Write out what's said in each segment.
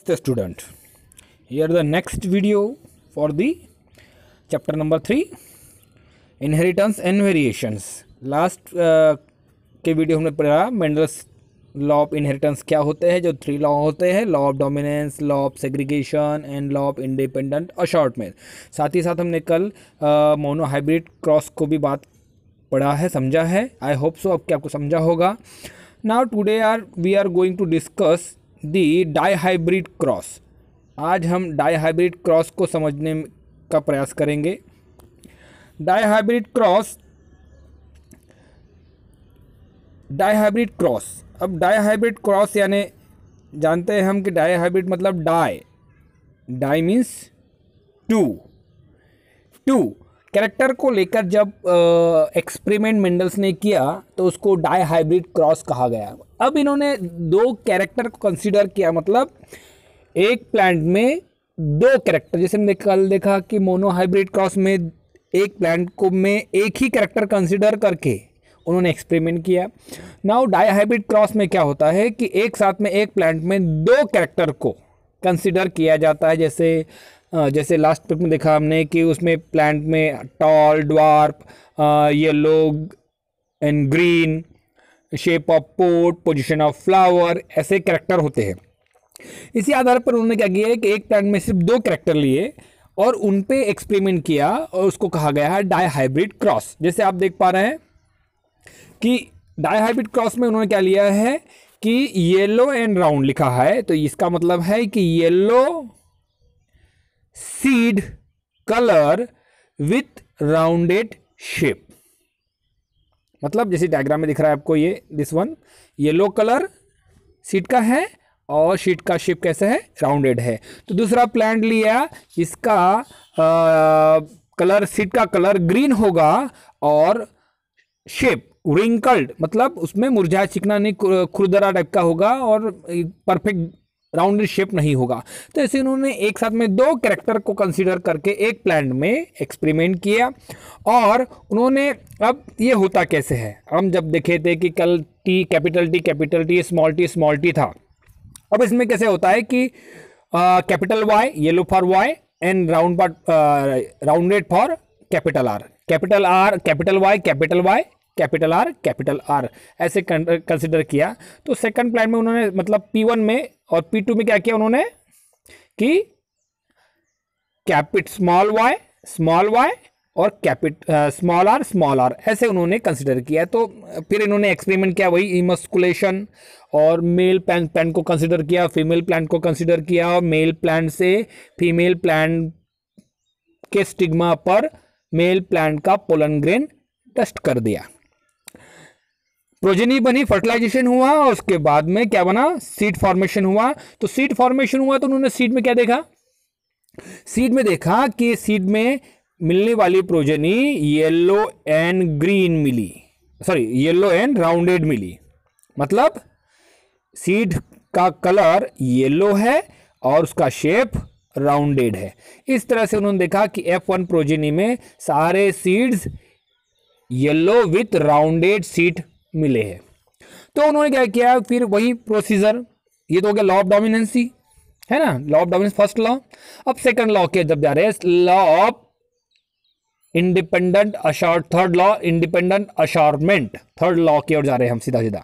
Namaste student. Here the next video for the chapter number 3 inheritance and variations. Last के video हमने पढ़ा Mendel's law of inheritance क्या होते हैं, जो 3 लॉ होते हैं, law of dominance, law of segregation and law of independent assortment. साथ ही साथ हमने कल मोनो हाइब्रिड क्रॉस को भी बात पढ़ा है, समझा है। आई होप सो अब आपको समझा होगा। Now today we are going to discuss the dihybrid cross. आज हम डाई हाइब्रिड क्रॉस को समझने का प्रयास करेंगे। डाई हाइब्रिड क्रॉस, अब डाई हाइब्रिड क्रॉस यानी जानते हैं हम कि डाई हाइब्रिड मतलब डाई मीन्स टू कैरेक्टर को लेकर जब एक्सपेरिमेंट मेंडल्स ने किया तो उसको डाई हाइब्रिड क्रॉस कहा गया। अब इन्होंने 2 कैरेक्टर को कंसीडर किया, मतलब एक प्लांट में 2 कैरेक्टर, जैसे हमने कल देखा कि मोनो हाइब्रिड क्रॉस में एक प्लांट को में एक ही कैरेक्टर कंसीडर करके उन्होंने एक्सपेरिमेंट किया। नाउ डाई हाइब्रिड क्रॉस में क्या होता है कि एक साथ में एक प्लांट में 2 कैरेक्टर को कंसीडर किया जाता है। जैसे लास्ट पिक में देखा हमने कि उसमें प्लांट में tall, dwarf, yellow and green, shape of pod, position of flower, ऐसे कैरेक्टर होते हैं। इसी आधार पर उन्होंने क्या किया है कि एक प्लांट में सिर्फ 2 कैरेक्टर लिए और उन पे एक्सपेरिमेंट किया और उसको कहा गया है डाई हाइब्रिड क्रॉस। जैसे आप देख पा रहे हैं कि डाई हाइब्रिड क्रॉस में उन्होंने क्या लिया है कि येलो एंड राउंड लिखा है, तो इसका मतलब है कि yellow seed colour with rounded shape. मतलब जैसे डायग्राम में दिख रहा है आपको, ये this one yellow colour seed का है और सीड का शेप कैसा है, राउंडेड है। तो दूसरा प्लांट लिया, इसका कलर, सीड का कलर ग्रीन होगा और शेप रिंकल्ड, मतलब उसमें मुरझाया चिकना नहीं, खुरदरा टाइप का होगा और परफेक्ट राउंडेड शेप नहीं होगा। तो ऐसे उन्होंने एक साथ में 2 कैरेक्टर को कंसीडर करके एक प्लांट में एक्सपेरिमेंट किया। और उन्होंने, अब ये होता कैसे है, हम जब देखे थे कि कल कैपिटल टी स्मॉल टी था। अब इसमें कैसे होता है कि capital Y yellow for Y and rounded for capital R, capital R capital Y, capital R ऐसे कंसिडर किया। तो सेकंड प्लांट में उन्होंने, मतलब P1 में और P2 में क्या किया उन्होंने कि स्मॉल वाई और स्मॉल आर ऐसे उन्होंने कंसिडर किया। तो फिर इन्होंने एक्सपेरिमेंट किया, वही इमस्कुलेशन, और मेल प्लांट को कंसिडर किया, फीमेल प्लांट को कंसिडर किया, और मेल प्लांट से फीमेल प्लांट के स्टिग्मा पर मेल प्लांट का पोलन ग्रेन टेस्ट कर दिया। प्रोजेनी बनी, फर्टिलाइजेशन हुआ और उसके बाद में क्या बना, सीड फॉर्मेशन हुआ। तो सीड फॉर्मेशन हुआ तो उन्होंने सीड में क्या देखा, सीड में देखा कि सीड में मिलने वाली प्रोजेनी येलो एंड ग्रीन मिली, येलो एंड राउंडेड मिली। मतलब सीड का कलर येलो है और उसका शेप राउंडेड है। इस तरह से उन्होंने देखा कि F1 प्रोजेनी में सारे seeds yellow with rounded seed मिले हैं। तो उन्होंने क्या किया, फिर वही प्रोसीजर, ये तो हो गया लॉ ऑफ डोमिनेंसी, है ना, law of dominance first law. अब सेकंड लॉ के जब जा रहे हैं, law of independent assort, third law independent assortment, third law की ओर जा रहे हैं हम सीधा।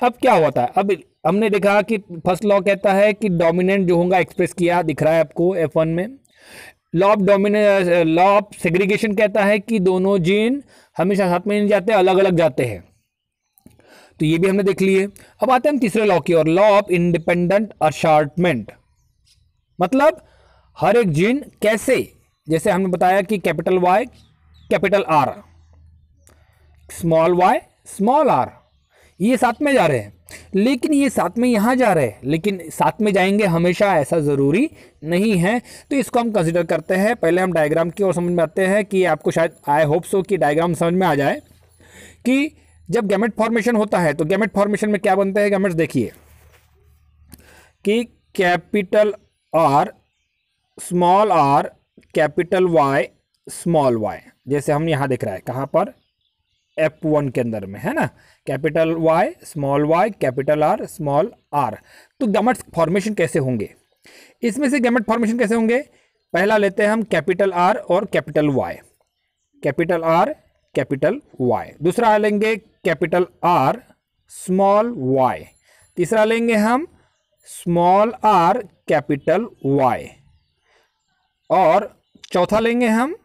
अब क्या होता है, अब हमने देखा कि फर्स्ट लॉ कहता है कि डोमिनेंट जो होगा एक्सप्रेस किया, दिख रहा है आपको F1 में। लॉ ऑफ सेग्रीगेशन कहता है कि दोनों जीन हमेशा साथ में नहीं जाते, अलग अलग जाते हैं। तो ये भी हमने देख लिए। अब आते हैं हम तीसरे लॉ की ओर, लॉ ऑफ इंडिपेंडेंट असॉर्टमेंट। मतलब हर एक जीन कैसे, जैसे हमने बताया कि capital Y capital R, small R, ये साथ में जा रहे हैं, लेकिन ये साथ में यहां जा रहे हैं, लेकिन साथ में जाएंगे हमेशा ऐसा जरूरी नहीं है। तो इसको हम कंसीडर करते हैं। पहले हम डायग्राम की ओर समझ में आते हैं कि आपको शायद आई होप सो कि डायग्राम समझ में आ जाए कि जब गैमेट फॉर्मेशन होता है तो गैमेट फॉर्मेशन में क्या बनते हैं गैमेट्स, देखिए कि capital R, capital Y, small Y, जैसे हम यहां देख रहा है, कहां पर, F1 के अंदर में, है ना, capital Y, capital R, small R. तो गैमेट्स फॉर्मेशन कैसे होंगे, इसमें से गैमेट फॉर्मेशन कैसे होंगे? पहला लेते हैं हम कैपिटल आर और capital Y, capital R capital Y. दूसरा लेंगे कैपिटल आर स्मॉल वाई। तीसरा लेंगे हम स्मॉल आर कैपिटल वाई। और चौथा लेंगे हम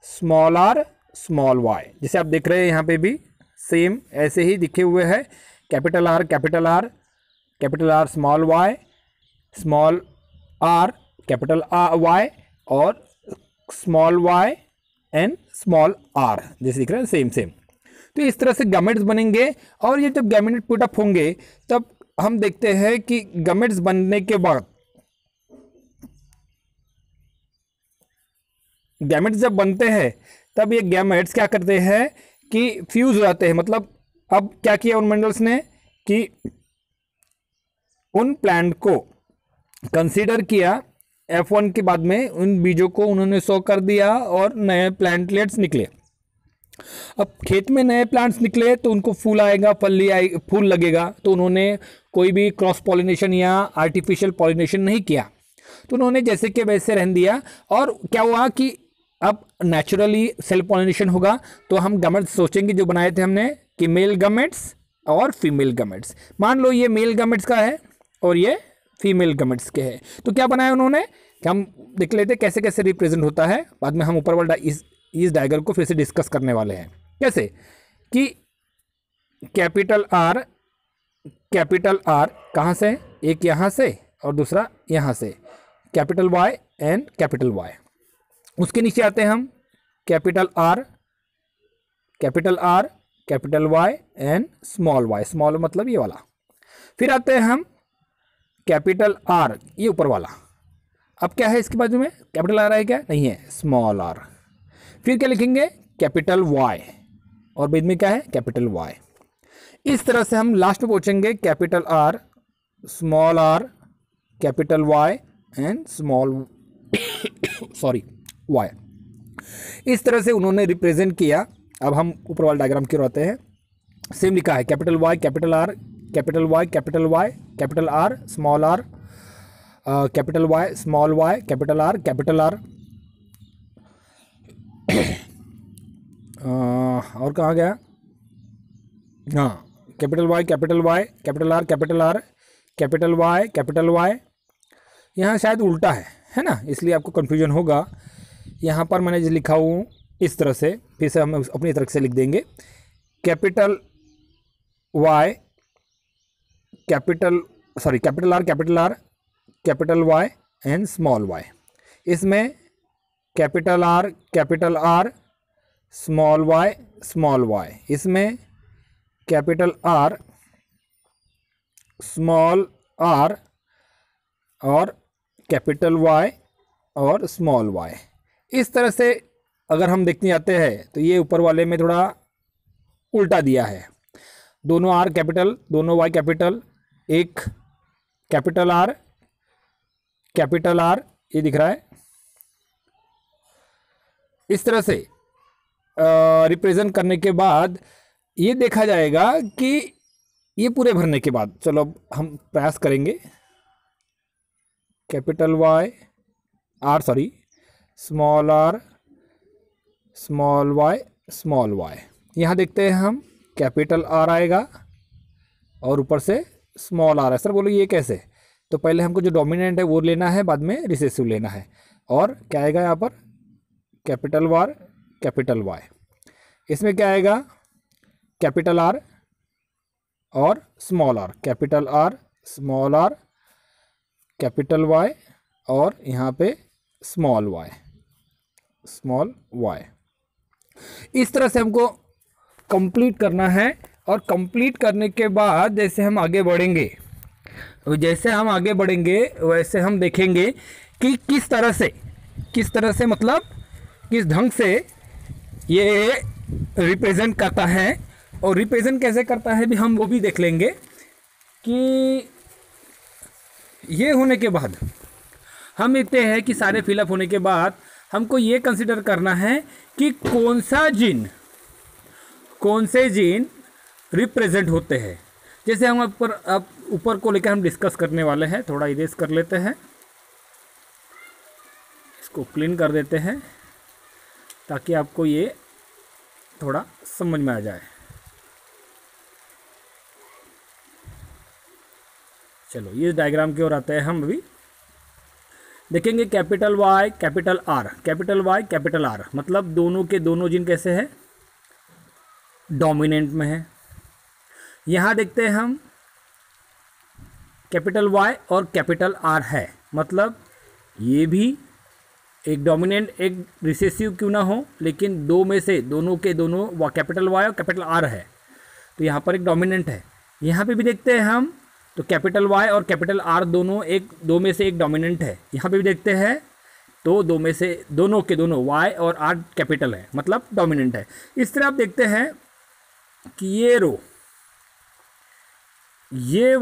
स्मॉल आर स्मॉल वाई। जैसे आप देख रहे हैं यहाँ पे भी सेम ऐसे ही दिखे हुए हैं, capital R capital R, capital R small R capital R Y, और small Y and small R, जैसे दिख रहा है सेम सेम। तो इस तरह से गैमेट्स बनेंगे। और ये जब गैमेट पुट अप होंगे तब हम देखते हैं कि गैमेट्स बनने के बाद, गैमेट्स जब बनते हैं तब ये गैमेट्स क्या करते हैं कि फ्यूज हो जाते हैं। मतलब अब क्या किया उन मिनरल्स ने कि उन प्लांट को कंसीडर किया, F1 के बाद में उन बीजों को उन्होंने सो कर दिया और नए प्लांटलेट्स निकले। अब खेत में नए प्लांट्स निकले तो उनको फूल आएगा, फूल लगेगा, तो उन्होंने कोई भी क्रॉस पॉलिनेशन या आर्टिफिशियल पॉलिनेशन नहीं किया, तो उन्होंने जैसे कि वैसे रहने दिया। और क्या हुआ कि अब नेचुरली सेल्फ पॉलिनेशन होगा, तो हम गैमेट्स सोचेंगे जो बनाए थे हमने कि मेल गैमेट्स और फीमेल गैमेट्स। मान लो ये मेल गैमेट्स का है और ये फीमेल गैमेट्स के है, तो क्या बनाया उन्होंने कि हम देख लेते कैसे कैसे रिप्रेजेंट होता है। बाद में हम ऊपर वाला इस डायग्राम को फिर से डिस्कस करने वाले हैं। कैसे कि कैपिटल आर कहाँ से, एक यहाँ से और दूसरा यहाँ से, capital Y and capital Y. उसके नीचे आते हैं हम capital R capital Y and small Y, small मतलब ये वाला। फिर आते हैं हम कैपिटल आर, ये ऊपर वाला। अब क्या है इसके बाजू में, कैपिटल आर है क्या? नहीं है, स्मॉल आर। फिर क्या लिखेंगे? कैपिटल वाई, और बीच में क्या है? Capital Y. इस तरह से हम लास्ट में पहुंचेंगे capital R small R capital Y and small Y. इस तरह से उन्होंने रिप्रेजेंट किया। अब हम ऊपर वाले डायग्राम की ओर आते हैं। सेम लिखा है capital Y capital R capital Y capital Y capital R small R capital Y small Y capital R और कहाँ गया? हाँ, capital Y capital R capital Y. यहाँ शायद उल्टा है ना, इसलिए आपको कन्फ्यूजन होगा। यहाँ पर मैंने जो लिखा हूँ इस तरह से, फिर से हम अपनी तरफ से लिख देंगे capital Y capital R capital Y and small Y. इसमें कैपिटल आर स्मॉल वाई। इसमें कैपिटल आर स्मॉल आर और कैपिटल वाई और स्मॉल वाई। इस तरह से अगर हम देखने जाते हैं तो ये ऊपर वाले में थोड़ा उल्टा दिया है। दोनों आर कैपिटल, दोनों वाई कैपिटल, एक कैपिटल आर ये दिख रहा है। इस तरह से रिप्रेजेंट करने के बाद ये देखा जाएगा कि ये पूरे भरने के बाद, चलो अब हम प्रयास करेंगे। Capital Y R small R small Y. यहाँ देखते हैं हम कैपिटल आर आएगा और ऊपर से स्मॉल आर है। सर बोलो ये कैसे? तो पहले हमको जो डोमिनेंट है वो लेना है, बाद में रिसेसिव लेना है। और क्या आएगा यहाँ पर? Capital R capital Y. इसमें क्या आएगा? कैपिटल आर और small R, capital R small R capital Y, और यहाँ पे स्मॉल वाई। इस तरह से हमको कंप्लीट करना है। और कंप्लीट करने के बाद जैसे हम आगे बढ़ेंगे वैसे हम देखेंगे कि किस तरह से मतलब किस ढंग से ये रिप्रेजेंट करता है। और रिप्रेजेंट कैसे करता है भी हम वो भी देख लेंगे कि ये होने के बाद हम देखते हैं कि सारे फिलअप होने के बाद हमको ये कंसिडर करना है कि कौन से जीन रिप्रेजेंट होते हैं। जैसे हम ऊपर को लेकर हम डिस्कस करने वाले हैं। थोड़ा इरेज कर लेते हैं। इसको क्लीन कर देते हैं ताकि आपको ये थोड़ा समझ में आ जाए। चलो ये डायग्राम की ओर आते हैं हम अभी। देखेंगे capital Y capital R, capital Y capital R, मतलब दोनों के दोनों जीन कैसे हैं, डोमिनेंट में है। यहाँ देखते हैं हम कैपिटल वाई और कैपिटल आर है, मतलब ये भी एक डोमिनेंट एक रिसेसिव क्यों ना हो, लेकिन दो में से दोनों के दोनों कैपिटल वाई और कैपिटल आर है, तो यहाँ पर एक डोमिनेंट है। यहाँ पे भी देखते हैं हम, तो कैपिटल वाई और कैपिटल आर दोनों दो में से एक डोमिनेंट है। यहाँ पे भी देखते हैं तो दो में से दोनों के दोनों वाई और आर कैपिटल है, मतलब डोमिनेंट है। इस तरह आप देखते हैं कि ये रो, ये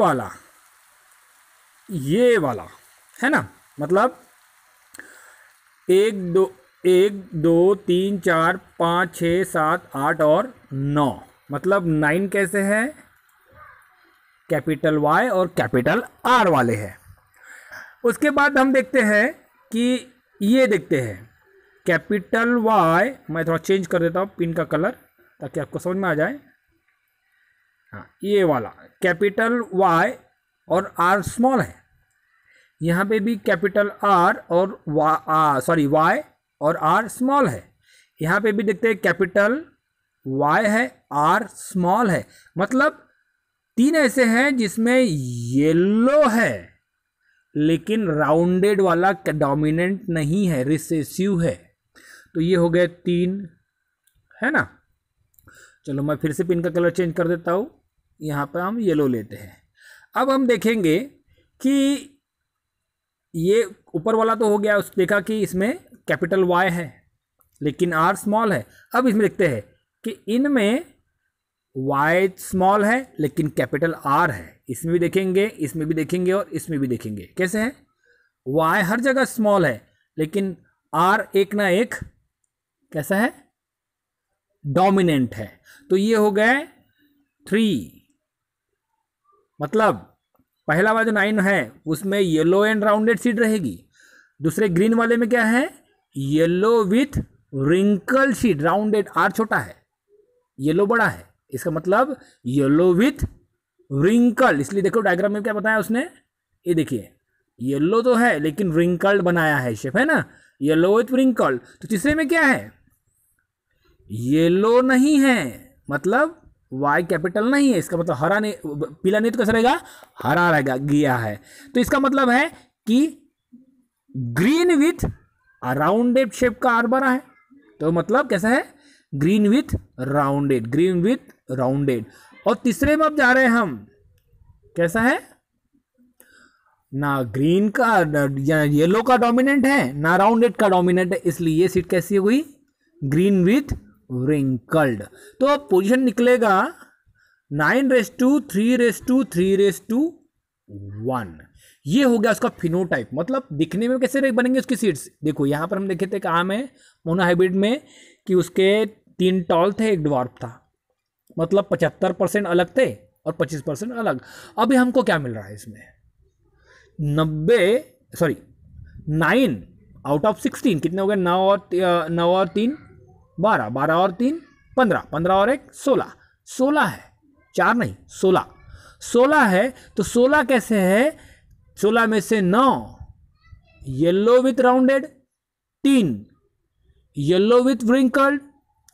वाला है ना, मतलब 1 2 3 4 5 6 7 8 और 9, मतलब 9 कैसे है, कैपिटल वाई और कैपिटल आर वाले हैं। उसके बाद हम देखते हैं कि ये देखते हैं कैपिटल वाई, मैं थोड़ा चेंज कर देता हूँ पिन का कलर ताकि आपको समझ में आ जाए। हाँ, ये वाला कैपिटल वाई और आर स्मॉल है। यहाँ पे भी कैपिटल आर और वाई और आर स्मॉल है। यहाँ पे भी देखते हैं कैपिटल वाई है, आर स्मॉल है, मतलब 3 ऐसे हैं जिसमें येलो है लेकिन राउंडेड वाला डोमिनेंट नहीं है, रिसेसिव है। तो ये हो गए 3, है ना। चलो मैं फिर से पिन का कलर चेंज कर देता हूँ, यहाँ पर हम येलो लेते हैं। अब हम देखेंगे कि ये ऊपर वाला तो हो गया, उस देखा कि इसमें कैपिटल वाई है लेकिन आर स्मॉल है। अब इसमें देखते हैं कि इनमें वाई स्मॉल है लेकिन कैपिटल आर है। इसमें भी देखेंगे, इसमें भी देखेंगे और इसमें भी देखेंगे। कैसे है, वाई हर जगह स्मॉल है लेकिन आर एक ना एक कैसा है, डोमिनेंट है। तो ये हो गए 3, मतलब पहला वाला जो 9 है उसमें येलो एंड राउंडेड सीड रहेगी। दूसरे ग्रीन वाले में क्या है, yellow with wrinkle seed, rounded, R छोटा है, येलो बड़ा है, इसका मतलब येलो विथ रिंकल। इसलिए देखो डायग्राम में क्या बताया उसने, ये देखिए येलो तो है लेकिन रिंकल्ड बनाया है शेप, है ना, येलो विथ रिंकल्ड। तो तीसरे में क्या है, येलो नहीं है, मतलब वाई कैपिटल नहीं है, इसका मतलब हरा नहीं, पीला नहीं तो कैसा रहेगा, हरा रहेगा, गया है। तो इसका मतलब है कि ग्रीन विथ राउंडेड शेप का आर बना है, तो मतलब कैसा है, green with rounded, green with rounded. और तीसरे में अब जा रहे हैं हम, कैसा है, ना ग्रीन का या येलो का डोमिनेंट है ना राउंडेड का डोमिनेंट है, इसलिए ये सीट कैसी हुई, ग्रीन विथ रिंकल्ड। तो अब पोजीशन निकलेगा 9:3:3:1। ये हो गया उसका फिनोटाइप, मतलब दिखने में कैसे बनेंगे उसकी सीड्स। देखो यहाँ पर हम देखे थे कहाँ में, मोनोहाइब्रिड में, कि उसके 3 टॉल थे, 1 ड्वार्फ था, मतलब 75% अलग थे और 25% अलग। अभी हमको क्या मिल रहा है इसमें, 9 आउट ऑफ 16 कितने हो गए, 9 और 3 12, 12 और 3 15, 15 और 1 16, 16 है, 4 नहीं 16, 16 है। तो 16 कैसे है, 16 में से 9 yellow with rounded, 3 yellow with wrinkled,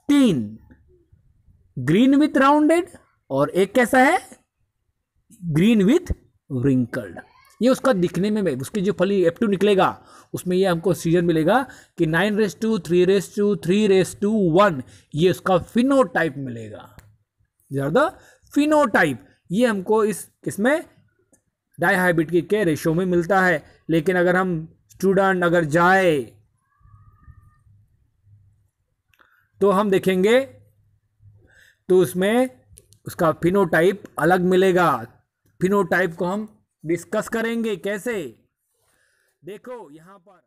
3 green with rounded और एक कैसा है, ग्रीन विथ व्रिंकल्ड। ये उसका दिखने में, उसकी जो फली F2 निकलेगा उसमें ये हमको सीजन मिलेगा कि 9:3:3:1, ये उसका फिनोटाइप मिलेगा। ज़्यादा फिनोटाइप ये हमको इसमें डाइहाइब्रिड के रेशो में मिलता है। लेकिन अगर हम स्टूडेंट अगर जाए तो हम देखेंगे तो उसमें उसका फिनोटाइप अलग मिलेगा। फिनोटाइप को हम डिस्कस करेंगे कैसे, देखो यहाँ पर